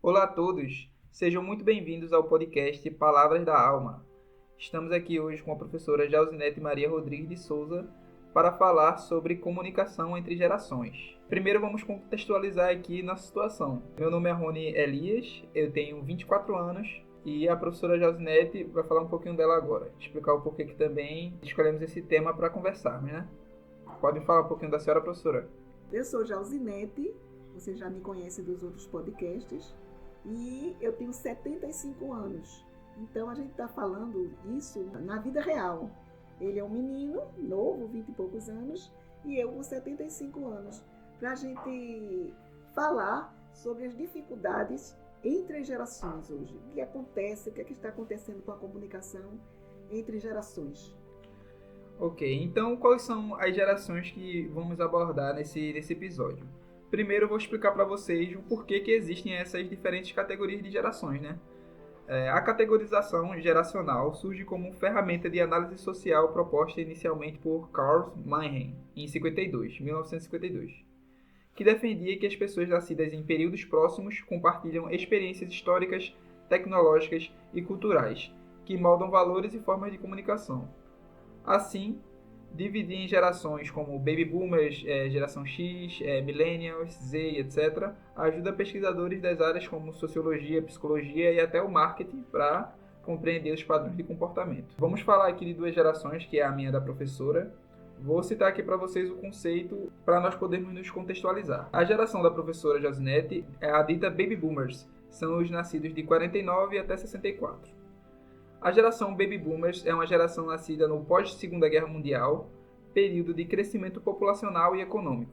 Olá a todos, sejam muito bem-vindos ao podcast Palavras da Alma. Estamos aqui hoje com a professora Jauzinete Maria Rodrigues de Souza para falar sobre comunicação entre gerações. Primeiro vamos contextualizar aqui nossa situação. Meu nome é Rony Elias, eu tenho 24 anos e a professora Jauzinete vai falar um pouquinho dela agora, explicar o porquê que também escolhemos esse tema para conversarmos, né? Pode falar um pouquinho da senhora, professora? Eu sou Jauzinete, você já me conhece dos outros podcasts, e eu tenho 75 anos. Então a gente está falando isso na vida real. Ele é um menino novo, 20 e poucos anos, e eu com 75 anos, para a gente falar sobre as dificuldades entre as gerações hoje. O que acontece, o que está acontecendo com a comunicação entre gerações. Ok, então quais são as gerações que vamos abordar nesse episódio? Primeiro eu vou explicar para vocês o porquê que existem essas diferentes categorias de gerações, né? A categorização geracional surge como ferramenta de análise social proposta inicialmente por Carl Meinheim em 1952, que defendia que as pessoas nascidas em períodos próximos compartilham experiências históricas, tecnológicas e culturais, que moldam valores e formas de comunicação. Assim, dividir em gerações como Baby Boomers, geração X, Millennials, Z, etc., ajuda pesquisadores das áreas como Sociologia, Psicologia e até o Marketing para compreender os padrões de comportamento. Vamos falar aqui de duas gerações, que é a minha da professora. Vou citar aqui para vocês o conceito para nós podermos nos contextualizar. A geração da professora Jauzinete é a dita Baby Boomers, são os nascidos de 49 até 64. A geração Baby Boomers é uma geração nascida no pós-Segunda Guerra Mundial, período de crescimento populacional e econômico.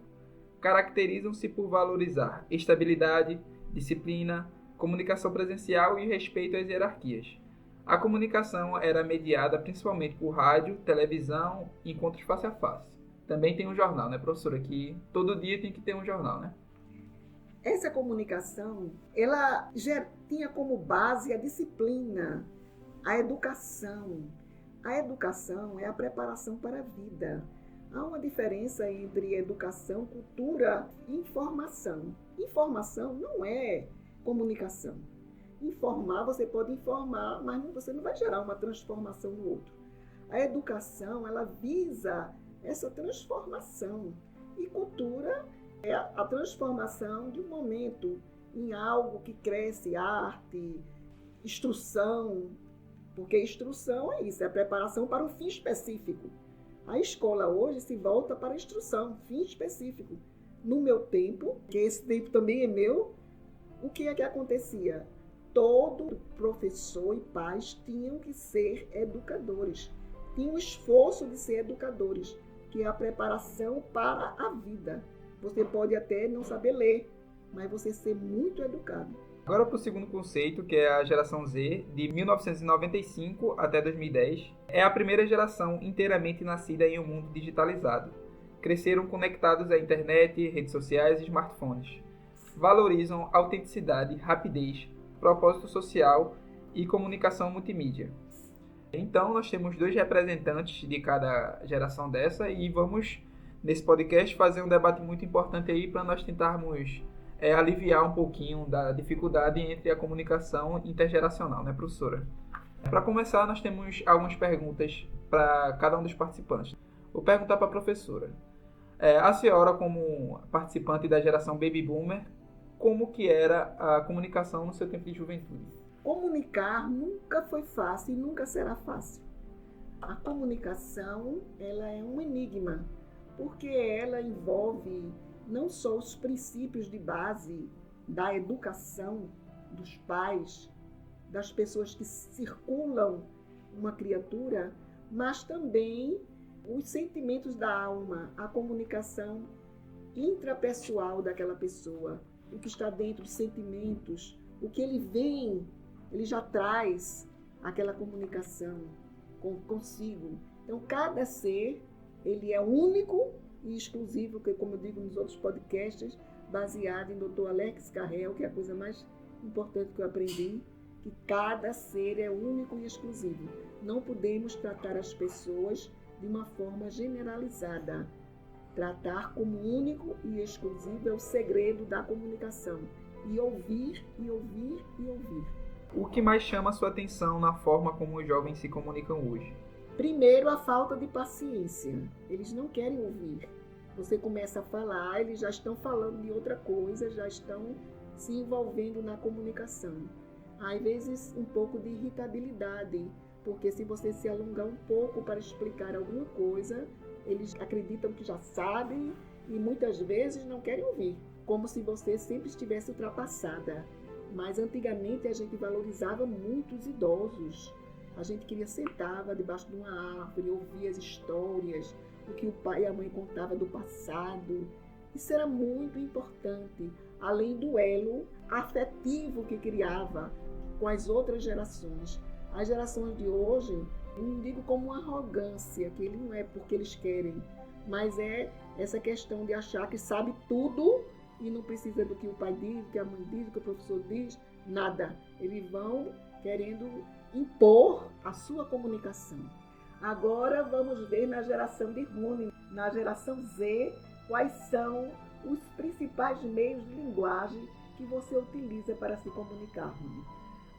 Caracterizam-se por valorizar estabilidade, disciplina, comunicação presencial e respeito às hierarquias. A comunicação era mediada principalmente por rádio, televisão e encontros face a face. Também tem um jornal, né, professora? Que todo dia tem que ter um jornal, né? Essa comunicação, ela já tinha como base a disciplina, a educação. A educação é a preparação para a vida. Há uma diferença entre educação, cultura e informação. Informação não é comunicação. Informar, você pode informar, mas você não vai gerar uma transformação no outro. A educação, ela visa essa transformação. E cultura é a transformação de um momento em algo que cresce, arte, instrução. Porque instrução é isso, é a preparação para um fim específico. A escola hoje se volta para a instrução, fim específico. No meu tempo, que esse tempo também é meu, o que é que acontecia? Todo professor e pais tinham que ser educadores. Tinham o esforço de ser educadores, que é a preparação para a vida. Você pode até não saber ler, mas você ser muito educado. Agora para o segundo conceito, que é a geração Z, de 1995 até 2010. É a primeira geração inteiramente nascida em um mundo digitalizado. Cresceram conectados à internet, redes sociais e smartphones. Valorizam autenticidade, rapidez, propósito social e comunicação multimídia. Então nós temos dois representantes de cada geração dessa e vamos, nesse podcast, fazer um debate muito importante aí para nós tentarmos aliviar um pouquinho da dificuldade entre a comunicação intergeracional, né, professora? Para começar, nós temos algumas perguntas para cada um dos participantes. Vou perguntar para a professora. A senhora, como participante da geração Baby Boomer, como que era a comunicação no seu tempo de juventude? Comunicar nunca foi fácil e nunca será fácil. A comunicação, ela é um enigma, porque ela envolve não só os princípios de base da educação dos pais, das pessoas que circulam uma criatura, mas também os sentimentos da alma, a comunicação intrapessoal daquela pessoa, o que está dentro dos sentimentos, o que ele vem, ele já traz aquela comunicação consigo. Então, cada ser, ele é único e exclusivo, que, como eu digo nos outros podcasts, baseado em Dr. Alex Carrel, que é a coisa mais importante que eu aprendi, que cada ser é único e exclusivo. Não podemos tratar as pessoas de uma forma generalizada. Tratar como único e exclusivo é o segredo da comunicação. e ouvir, e ouvir, e ouvir. O que mais chama a sua atenção na forma como os jovens se comunicam hoje? Primeiro, a falta de paciência. Eles não querem ouvir. Você começa a falar, eles já estão falando de outra coisa, já estão se envolvendo na comunicação. Às vezes, um pouco de irritabilidade, porque se você se alongar um pouco para explicar alguma coisa, eles acreditam que já sabem e muitas vezes não querem ouvir, como se você sempre estivesse ultrapassada. Mas antigamente a gente valorizava muito os idosos. A gente queria sentava debaixo de uma árvore, ouvia as histórias, o que o pai e a mãe contavam do passado. Isso era muito importante, além do elo afetivo que criava com as outras gerações. As gerações de hoje, eu não digo como uma arrogância, que ele não é porque eles querem, mas é essa questão de achar que sabe tudo e não precisa do que o pai diz, do que a mãe diz, do que o professor diz, nada. Eles vão querendo impor a sua comunicação. Agora vamos ver na geração de Rony, na geração Z, quais são os principais meios de linguagem que você utiliza para se comunicar, Rony.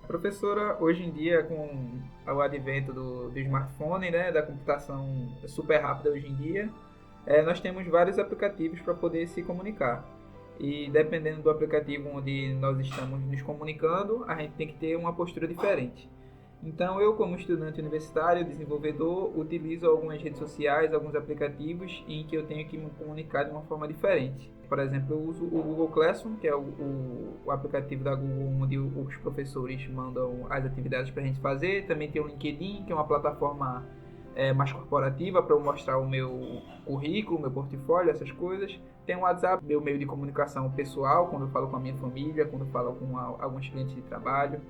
Professora, hoje em dia, com o advento do smartphone, né, da computação super rápida hoje em dia, nós temos vários aplicativos para poder se comunicar. E dependendo do aplicativo onde nós estamos nos comunicando, a gente tem que ter uma postura diferente. Então, eu, como estudante universitário, desenvolvedor, utilizo algumas redes sociais, alguns aplicativos em que eu tenho que me comunicar de uma forma diferente. Por exemplo, eu uso o Google Classroom, que é o aplicativo da Google onde os professores mandam as atividades para a gente fazer. Também tem o LinkedIn, que é uma plataforma mais corporativa para eu mostrar o meu currículo, meu portfólio, essas coisas. Tem o WhatsApp, meu meio de comunicação pessoal, quando eu falo com a minha família, quando eu falo com alguns clientes de trabalho.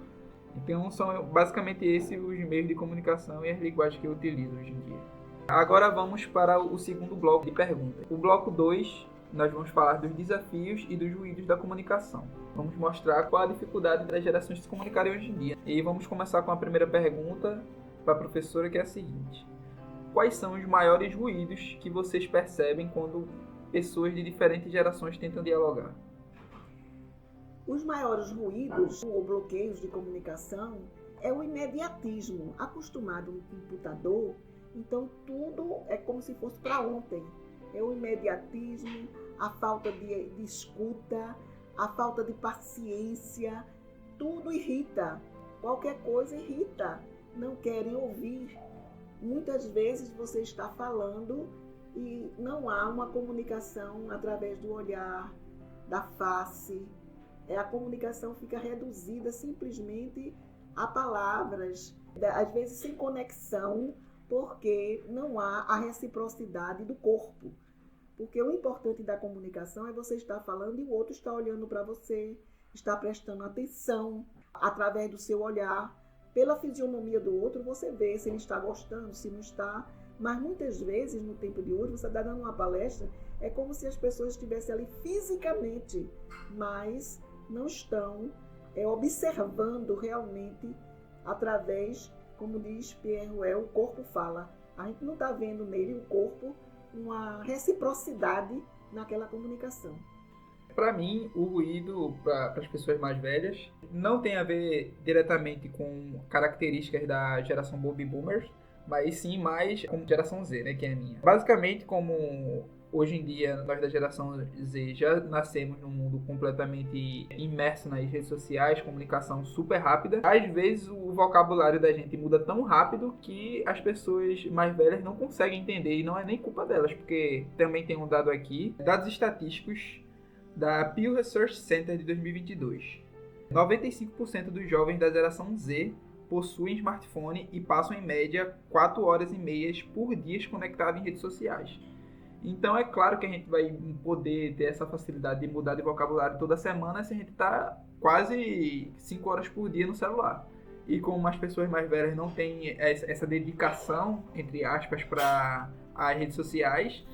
Então, são basicamente esses os meios de comunicação e as linguagens que eu utilizo hoje em dia. Agora vamos para o segundo bloco de perguntas. O bloco 2, nós vamos falar dos desafios e dos ruídos da comunicação. Vamos mostrar qual a dificuldade das gerações de se comunicarem hoje em dia. E vamos começar com a primeira pergunta para a professora, que é a seguinte. Quais são os maiores ruídos que vocês percebem quando pessoas de diferentes gerações tentam dialogar? Os maiores ruídos ou bloqueios de comunicação é o imediatismo. Acostumado no computador, então tudo é como se fosse para ontem. É o imediatismo, a falta de escuta, a falta de paciência, tudo irrita. Qualquer coisa irrita. Não querem ouvir. Muitas vezes você está falando e não há uma comunicação através do olhar, da face. A comunicação fica reduzida simplesmente a palavras, às vezes sem conexão, porque não há a reciprocidade do corpo. Porque o importante da comunicação é você estar falando e o outro está olhando para você, está prestando atenção através do seu olhar. Pela fisionomia do outro, você vê se ele está gostando, se não está. Mas muitas vezes, no tempo de hoje, você está dando uma palestra, é como se as pessoas estivessem ali fisicamente, mas não estão observando realmente através, como diz Pierre Ruel, o corpo fala. A gente não está vendo nele, o corpo, uma reciprocidade naquela comunicação. Para mim, o ruído para as pessoas mais velhas não tem a ver diretamente com características da geração Baby Boomers, mas sim mais com a geração Z, né, que é a minha. Basicamente, como hoje em dia nós da geração Z já nascemos num mundo completamente imerso nas redes sociais, comunicação super rápida, às vezes o vocabulário da gente muda tão rápido que as pessoas mais velhas não conseguem entender, e não é nem culpa delas, porque também tem um dado aqui, dados estatísticos da Pew Research Center de 2022. 95% dos jovens da geração Z possuem smartphone e passam em média 4 horas e meia por dia conectados em redes sociais. Então é claro que a gente vai poder ter essa facilidade de mudar de vocabulário toda semana se a gente está quase 5 horas por dia no celular. E como as pessoas mais velhas não têm essa dedicação, entre aspas, para as redes sociais,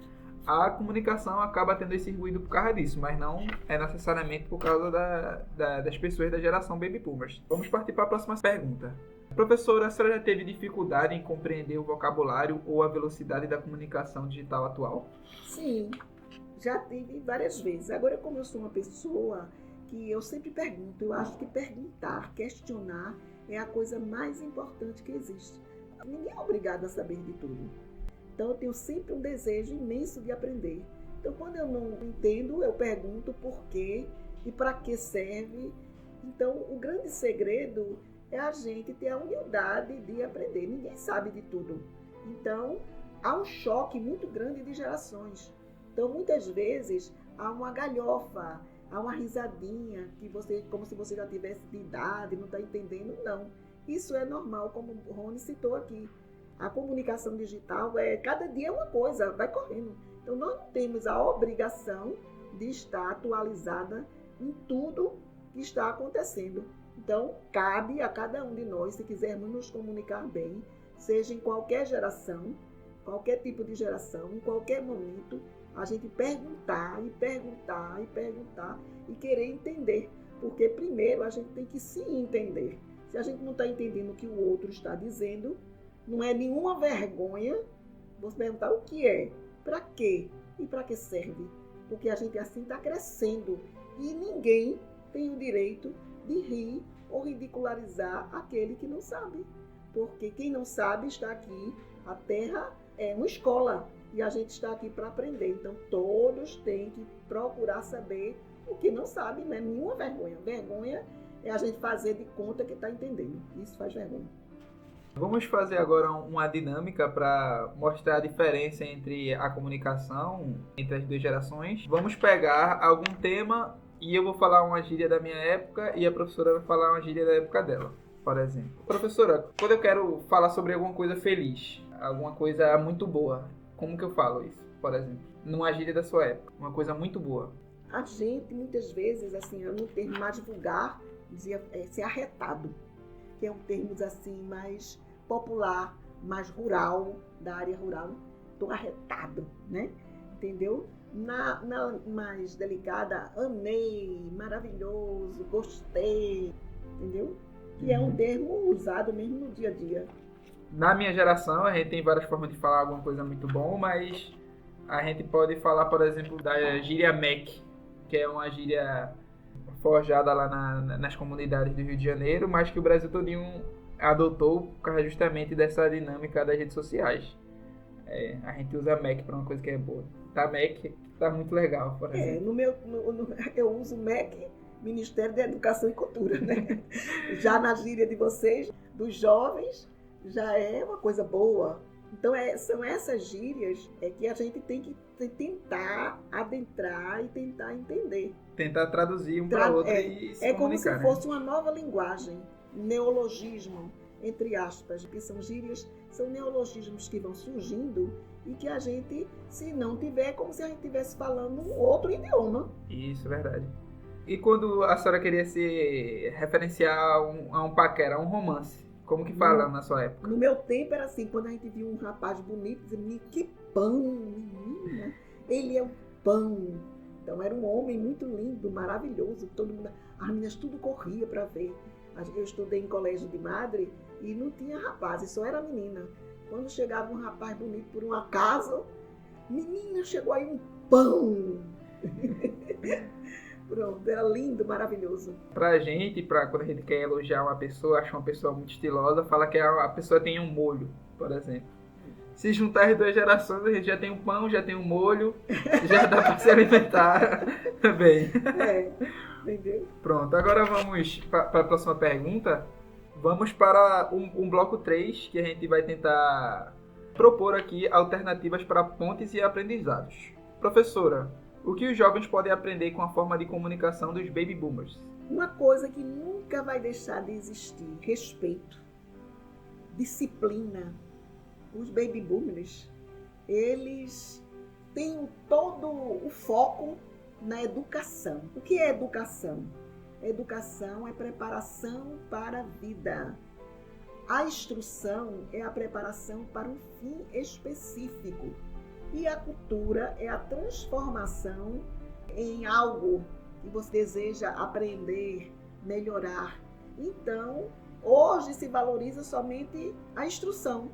a comunicação acaba tendo esse ruído por causa disso, mas não é necessariamente por causa das pessoas da geração Baby Boomers. Vamos partir para a próxima pergunta. Professora, a senhora já teve dificuldade em compreender o vocabulário ou a velocidade da comunicação digital atual? Sim, já tive várias vezes. Agora, como eu sou uma pessoa que eu sempre pergunto. Eu acho que perguntar, questionar é a coisa mais importante que existe. Ninguém é obrigado a saber de tudo. Então eu tenho sempre um desejo imenso de aprender. Então quando eu não entendo, eu pergunto por quê e para que serve. Então o grande segredo é a gente ter a humildade de aprender. Ninguém sabe de tudo. Então há um choque muito grande de gerações. Então muitas vezes há uma galhofa, há uma risadinha, que você, como se você já tivesse de idade, não está entendendo, não. Isso é normal, como o Rony citou aqui. A comunicação digital, cada dia é uma coisa, vai correndo. Então nós não temos a obrigação de estar atualizada em tudo que está acontecendo. Então cabe a cada um de nós, se quisermos nos comunicar bem, seja em qualquer geração, qualquer tipo de geração, em qualquer momento, a gente perguntar e querer entender. Porque primeiro a gente tem que se entender. Se a gente não está entendendo o que o outro está dizendo, não é nenhuma vergonha você perguntar o que é, para quê e para que serve. Porque a gente assim está crescendo e ninguém tem o direito de rir ou ridicularizar aquele que não sabe. Porque quem não sabe está aqui, a Terra é uma escola. E a gente está aqui para aprender. Então, todos têm que procurar saber o que não sabe, não é nenhuma vergonha. Vergonha é a gente fazer de conta que está entendendo. Isso faz vergonha. Vamos fazer agora uma dinâmica para mostrar a diferença entre a comunicação entre as duas gerações. Vamos pegar algum tema e eu vou falar uma gíria da minha época e a professora vai falar uma gíria da época dela, por exemplo. Professora, quando eu quero falar sobre alguma coisa feliz, alguma coisa muito boa, como que eu falo isso, por exemplo? Numa gíria da sua época, uma coisa muito boa. A gente, muitas vezes, assim, no termo mais vulgar, dizia ser arretado, que é um termo, assim, mais popular, mais rural, da área rural. Estou arretado, né? Entendeu? Na mais delicada, amei, maravilhoso, gostei, entendeu? Que é um termo usado mesmo no dia a dia. Na minha geração, a gente tem várias formas de falar alguma coisa muito bom, mas a gente pode falar, por exemplo, da gíria MEC, que é uma gíria forjada lá nas comunidades do Rio de Janeiro, mas que o Brasil todinho adotou por causa justamente dessa dinâmica das redes sociais. A gente usa MEC para uma coisa que é boa. Tá MEC, tá muito legal, por exemplo. Eu uso MEC, Ministério da Educação e Cultura, né? Já na gíria de vocês, dos jovens, já é uma coisa boa. Então, são essas gírias que a gente tem que tentar adentrar e tentar entender. Tentar traduzir um para o outro e se comunicar. É como se fosse uma nova linguagem, neologismo, entre aspas, que são gírias, são neologismos que vão surgindo e que a gente, se não tiver, é como se a gente estivesse falando um outro idioma. Isso, verdade. E quando a senhora queria se referenciar a um paquera, a um romance, como que fala na sua época? No meu tempo era assim, quando a gente via um rapaz bonito, dizia, que pão, menina, ele é um pão. Então era um homem muito lindo, maravilhoso, todo mundo, as meninas tudo corria para ver. Eu estudei em colégio de madre e não tinha rapazes, só era menina. Quando chegava um rapaz bonito por um acaso, menina, chegou aí um pão. Pronto, era lindo, maravilhoso. Pra gente, quando a gente quer elogiar uma pessoa, acha uma pessoa muito estilosa, fala que a pessoa tem um molho, por exemplo. Se juntar as duas gerações, a gente já tem um pão, já tem um molho, já dá pra se alimentar bem. Entendeu? Pronto, agora vamos para a próxima pergunta. Vamos para um bloco 3, que a gente vai tentar propor aqui alternativas para pontes e aprendizados. Professora, o que os jovens podem aprender com a forma de comunicação dos baby boomers? Uma coisa que nunca vai deixar de existir: respeito, disciplina. Os baby boomers, eles têm todo o foco na educação. O que é educação? Educação é preparação para a vida. A instrução é a preparação para um fim específico. E a cultura é a transformação em algo que você deseja aprender, melhorar. Então, hoje se valoriza somente a instrução.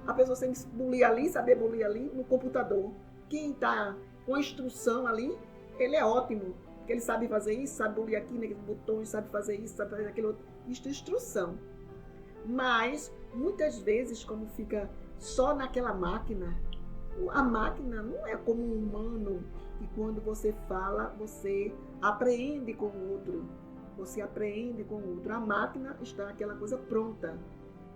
A pessoa tem que bulir ali, saber bulir ali no computador. Quem está com a instrução ali, ele é ótimo, porque porque ele sabe fazer isso, sabe bolir aqui naqueles botões, sabe fazer isso, sabe fazer aquilo outro. Isso é instrução. Mas, muitas vezes, como fica só naquela máquina, a máquina não é como um humano, que quando você fala, você apreende com o outro. Você apreende com o outro. A máquina está aquela coisa pronta.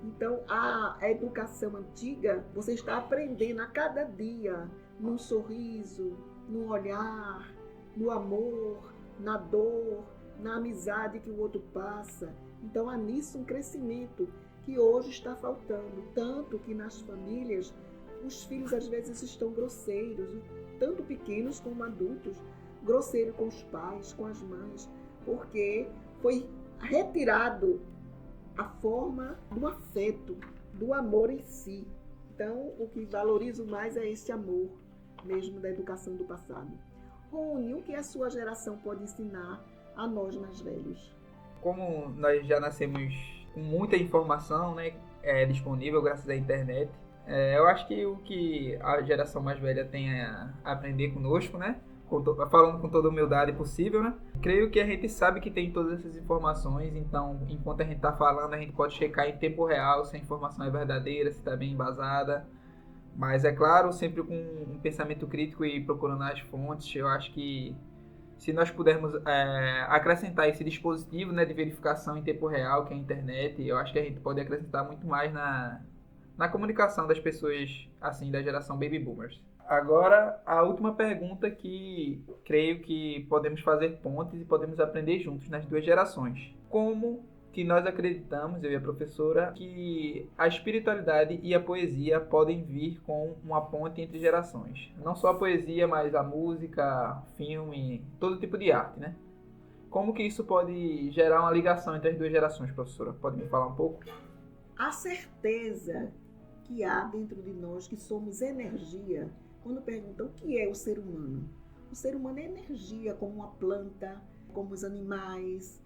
Então, a educação antiga, você está aprendendo a cada dia, num sorriso, no olhar, no amor, na dor, na amizade que o outro passa. Então, há nisso um crescimento que hoje está faltando. Tanto que nas famílias, os filhos às vezes estão grosseiros, tanto pequenos como adultos, grosseiro com os pais, com as mães, porque foi retirado a forma do afeto, do amor em si. Então, o que valorizo mais é esse amor, mesmo da educação do passado. Rony, o que a sua geração pode ensinar a nós mais velhos? Como nós já nascemos com muita informação, né, disponível graças à internet, eu acho que o que a geração mais velha tem a aprender conosco, né, falando com toda a humildade possível, né, creio que a gente sabe que tem todas essas informações, então enquanto a gente está falando, a gente pode checar em tempo real se a informação é verdadeira, se está bem embasada. Mas é claro, sempre com um pensamento crítico e procurando as fontes. Eu acho que se nós pudermos acrescentar esse dispositivo, né, de verificação em tempo real, que é a internet, eu acho que a gente pode acrescentar muito mais na comunicação das pessoas assim da geração Baby Boomers. Agora, a última pergunta que creio que podemos fazer pontes e podemos aprender juntos nas duas gerações. Como que nós acreditamos, eu e a professora, que a espiritualidade e a poesia podem vir com uma ponte entre gerações. Não só a poesia, mas a música, filme, todo tipo de arte, né? Como que isso pode gerar uma ligação entre as duas gerações, professora? Pode me falar um pouco? A certeza que há dentro de nós, que somos energia. Quando perguntam o que é o ser humano? O ser humano é energia, como uma planta, como os animais.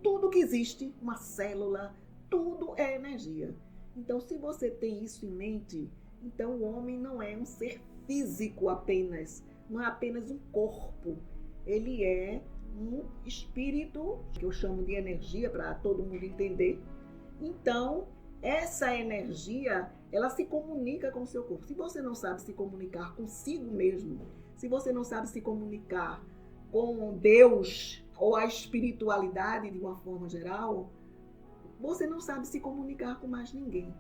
Tudo que existe, uma célula, tudo é energia. Então, se você tem isso em mente, então o homem não é um ser físico apenas, não é apenas um corpo. Ele é um espírito, que eu chamo de energia, para todo mundo entender. Então, essa energia, ela se comunica com o seu corpo. Se você não sabe se comunicar consigo mesmo, se você não sabe se comunicar com Deus, ou a espiritualidade de uma forma geral, você não sabe se comunicar com mais ninguém.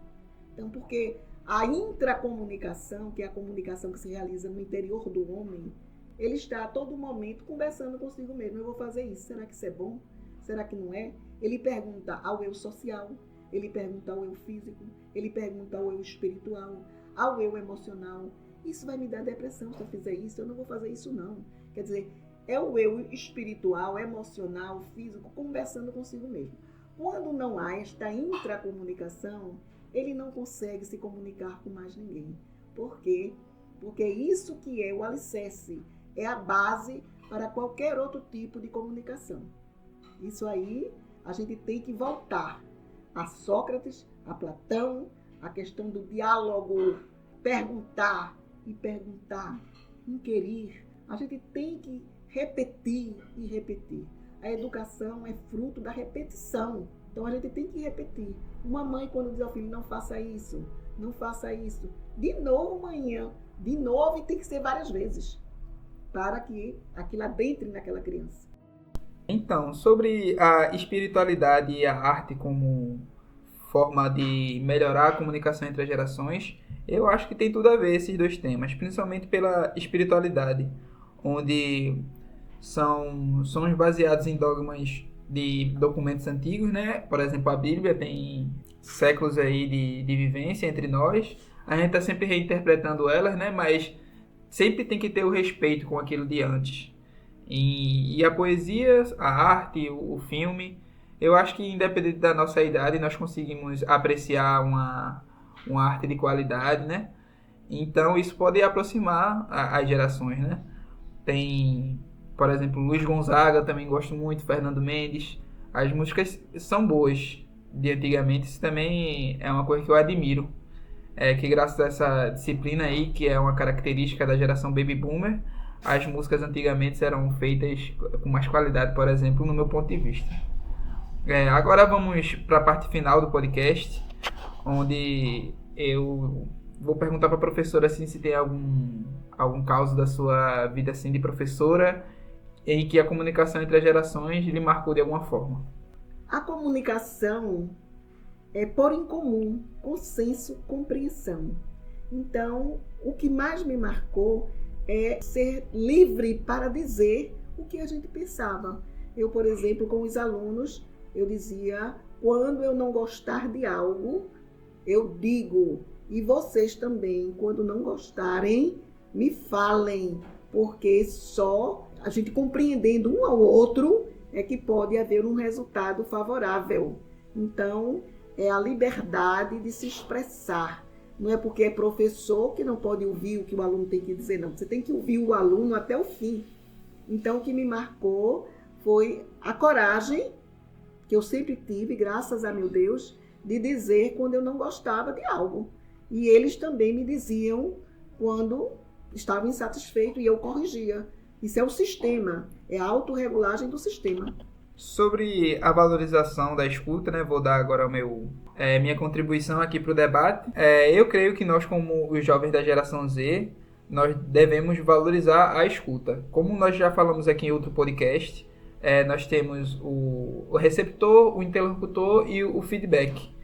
Então, porque a intracomunicação, que é a comunicação que se realiza no interior do homem, ele está a todo momento conversando consigo mesmo. Eu vou fazer isso, será que isso é bom? Será que não é? Ele pergunta ao eu social, ele pergunta ao eu físico, ele pergunta ao eu espiritual, ao eu emocional. Isso vai me dar depressão se eu fizer isso, eu não vou fazer isso não. Quer dizer, é o eu espiritual, emocional, físico, conversando consigo mesmo. Quando não há esta intracomunicação, ele não consegue se comunicar com mais ninguém. Por quê? Porque isso que é o alicerce, é a base para qualquer outro tipo de comunicação. Isso aí, a gente tem que voltar a Sócrates, a Platão, a questão do diálogo, perguntar e perguntar, inquirir. A gente tem que repetir e repetir. A educação é fruto da repetição. Então a gente tem que repetir. Uma mãe, quando diz ao filho, não faça isso, não faça isso. De novo, manhã, de novo, e tem que ser várias vezes, para que aquilo adentre naquela criança. Então, sobre a espiritualidade e a arte como forma de melhorar a comunicação entre as gerações, eu acho que tem tudo a ver esses dois temas, principalmente pela espiritualidade, onde são baseados em dogmas de documentos antigos, né? Por exemplo, a Bíblia tem séculos aí de vivência entre nós. A gente está sempre reinterpretando elas, né? Mas sempre tem que ter o respeito com aquilo de antes. E a poesia, a arte, o filme, eu acho que independente da nossa idade, nós conseguimos apreciar uma arte de qualidade, né? Então isso pode aproximar as gerações, né? Tem, por exemplo, Luiz Gonzaga, também gosto muito, Fernando Mendes. As músicas são boas de antigamente, isso também é uma coisa que eu admiro. Que graças a essa disciplina aí, que é uma característica da geração Baby Boomer, as músicas antigamente eram feitas com mais qualidade, por exemplo, no meu ponto de vista. Agora vamos para a parte final do podcast, onde eu vou perguntar para a professora assim, se tem algum caso da sua vida assim, de professora em que a comunicação entre as gerações lhe marcou de alguma forma. A comunicação é pôr em comum, consenso, compreensão. Então, o que mais me marcou é ser livre para dizer o que a gente pensava. Eu, por exemplo, com os alunos, eu dizia, quando eu não gostar de algo, eu digo. E vocês também, quando não gostarem, me falem. Porque só a gente compreendendo um ao outro é que pode haver um resultado favorável. Então, é a liberdade de se expressar. Não é porque é professor que não pode ouvir o que o aluno tem que dizer, não. Você tem que ouvir o aluno até o fim. Então, o que me marcou foi a coragem que eu sempre tive, graças a meu Deus, de dizer quando eu não gostava de algo. E eles também me diziam quando estavam insatisfeitos e eu corrigia. Isso é o sistema, é a autorregulagem do sistema. Sobre a valorização da escuta, né? Vou dar agora minha contribuição aqui para o debate. Eu creio que nós, como os jovens da geração Z, nós devemos valorizar a escuta. Como nós já falamos aqui em outro podcast, nós temos o receptor, o interlocutor e o feedback.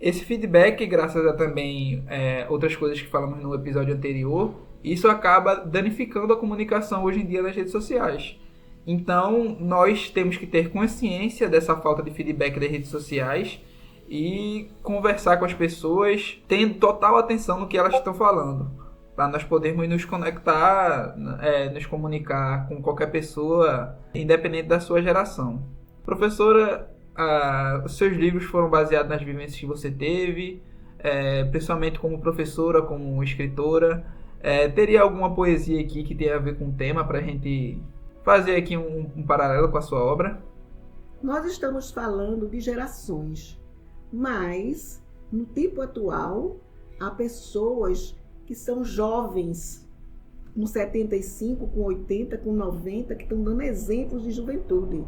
Esse feedback, graças a também outras coisas que falamos no episódio anterior, isso acaba danificando a comunicação hoje em dia nas redes sociais. Então, nós temos que ter consciência dessa falta de feedback das redes sociais e conversar com as pessoas, tendo total atenção no que elas estão falando, para nós podermos nos conectar, nos comunicar com qualquer pessoa, independente da sua geração. Professora, os seus livros foram baseados nas vivências que você teve, principalmente como professora, como escritora. Teria alguma poesia aqui que tenha a ver com o tema para a gente fazer aqui um paralelo com a sua obra? Nós estamos falando de gerações, mas no tempo atual há pessoas que são jovens, com 75, com 80, com 90, que estão dando exemplos de juventude.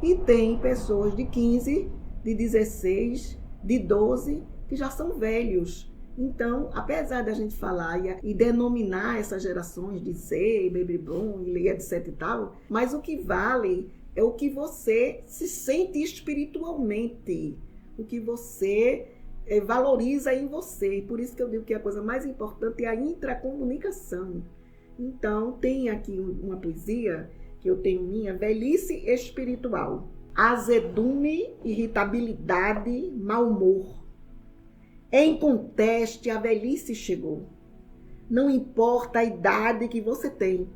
E tem pessoas de 15, de 16, de 12, que já são velhos. Então, apesar da gente falar e denominar essas gerações de Z, Baby Boom, etc e tal, mas o que vale é o que você se sente espiritualmente, o que você valoriza em você. Por isso que eu digo que a coisa mais importante é a intracomunicação. Então, tem aqui uma poesia que eu tenho minha, Velhice Espiritual. Azedume, irritabilidade, mau humor. Em conteste, a velhice chegou. Não importa a idade que você tem.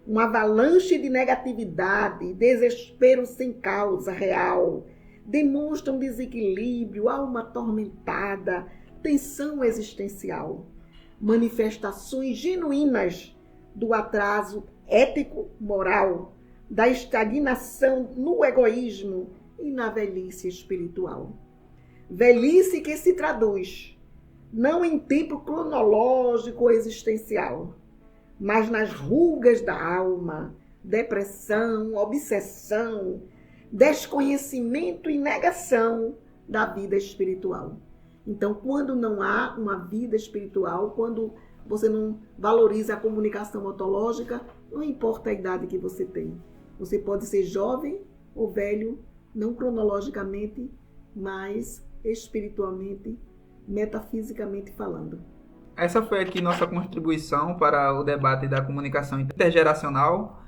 Uma avalanche de negatividade, desespero sem causa real, demonstram desequilíbrio, alma atormentada, tensão existencial. Manifestações genuínas do atraso ético, moral, da estagnação no egoísmo e na velhice espiritual. Velhice que se traduz não em tempo cronológico ou existencial, mas nas rugas da alma, depressão, obsessão, desconhecimento e negação da vida espiritual. Então, quando não há uma vida espiritual, quando você não valoriza a comunicação ontológica, não importa a idade que você tem. Você pode ser jovem ou velho, não cronologicamente, mas espiritualmente, metafisicamente falando. Essa foi aqui nossa contribuição para o debate da comunicação intergeracional.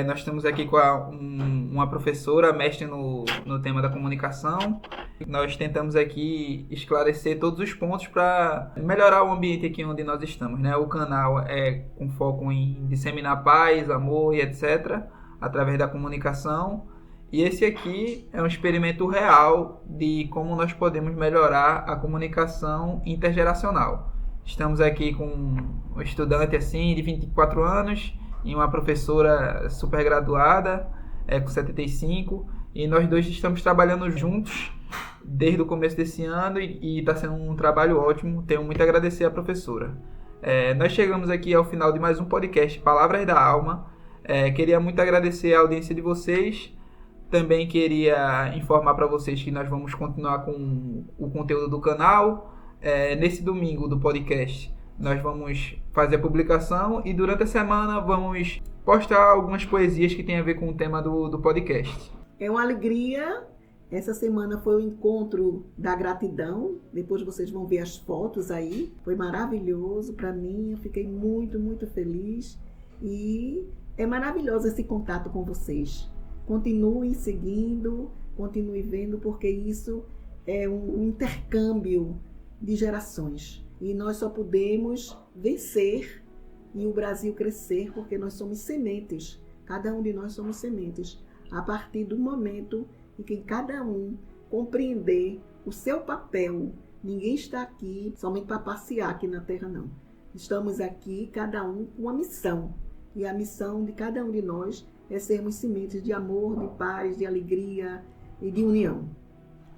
Nós estamos aqui com uma professora, mestre no tema da comunicação. Nós tentamos aqui esclarecer todos os pontos para melhorar o ambiente aqui onde nós estamos, né? O canal é com foco em disseminar paz, amor e etc., através da comunicação. E esse aqui é um experimento real de como nós podemos melhorar a comunicação intergeracional. Estamos aqui com um estudante assim de 24 anos e uma professora super graduada, com 75, e nós dois estamos trabalhando juntos desde o começo desse ano e está sendo um trabalho ótimo. Tenho muito a agradecer à professora. Nós chegamos aqui ao final de mais um podcast Palavras da Alma. Queria muito agradecer a audiência de vocês. Também queria informar para vocês que nós vamos continuar com o conteúdo do canal. Nesse domingo do podcast, nós vamos fazer a publicação e durante a semana vamos postar algumas poesias que tem a ver com o tema do podcast. É uma alegria. Essa semana foi o encontro da gratidão. Depois vocês vão ver as fotos aí. Foi maravilhoso para mim. Eu fiquei muito, muito feliz. E é maravilhoso esse contato com vocês. Continuem seguindo, continuem vendo, porque isso é um intercâmbio de gerações. E nós só podemos vencer e o Brasil crescer porque nós somos sementes. Cada um de nós somos sementes. A partir do momento em que cada um compreender o seu papel. Ninguém está aqui somente para passear aqui na Terra, não. Estamos aqui, cada um, com uma missão. E a missão de cada um de nós é sermos sementes de amor, de paz, de alegria e de união.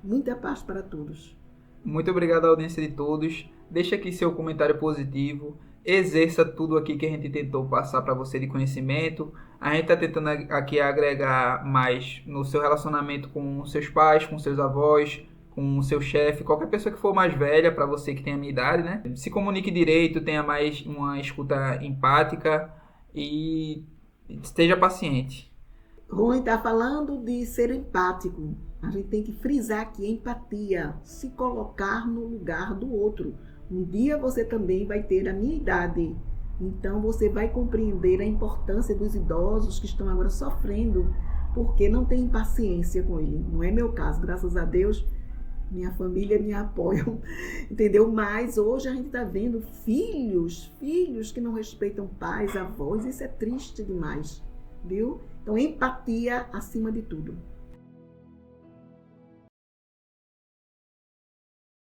Muita paz para todos. Muito obrigado à audiência de todos. Deixa aqui seu comentário positivo. Exerça tudo aqui que a gente tentou passar para você de conhecimento. A gente está tentando aqui agregar mais no seu relacionamento com seus pais, com seus avós, com o seu chefe, qualquer pessoa que for mais velha, para você que tem a minha idade, né? Se comunique direito, tenha mais uma escuta empática e esteja paciente. Rony está falando de ser empático. A gente tem que frisar aqui empatia, se colocar no lugar do outro. Um dia você também vai ter a minha idade. Então você vai compreender a importância dos idosos que estão agora sofrendo porque não tem paciência com ele. Não é meu caso, graças a Deus, minha família me apoia, entendeu? Mas hoje a gente está vendo filhos que não respeitam pais, avós, isso é triste demais, viu? Então empatia acima de tudo.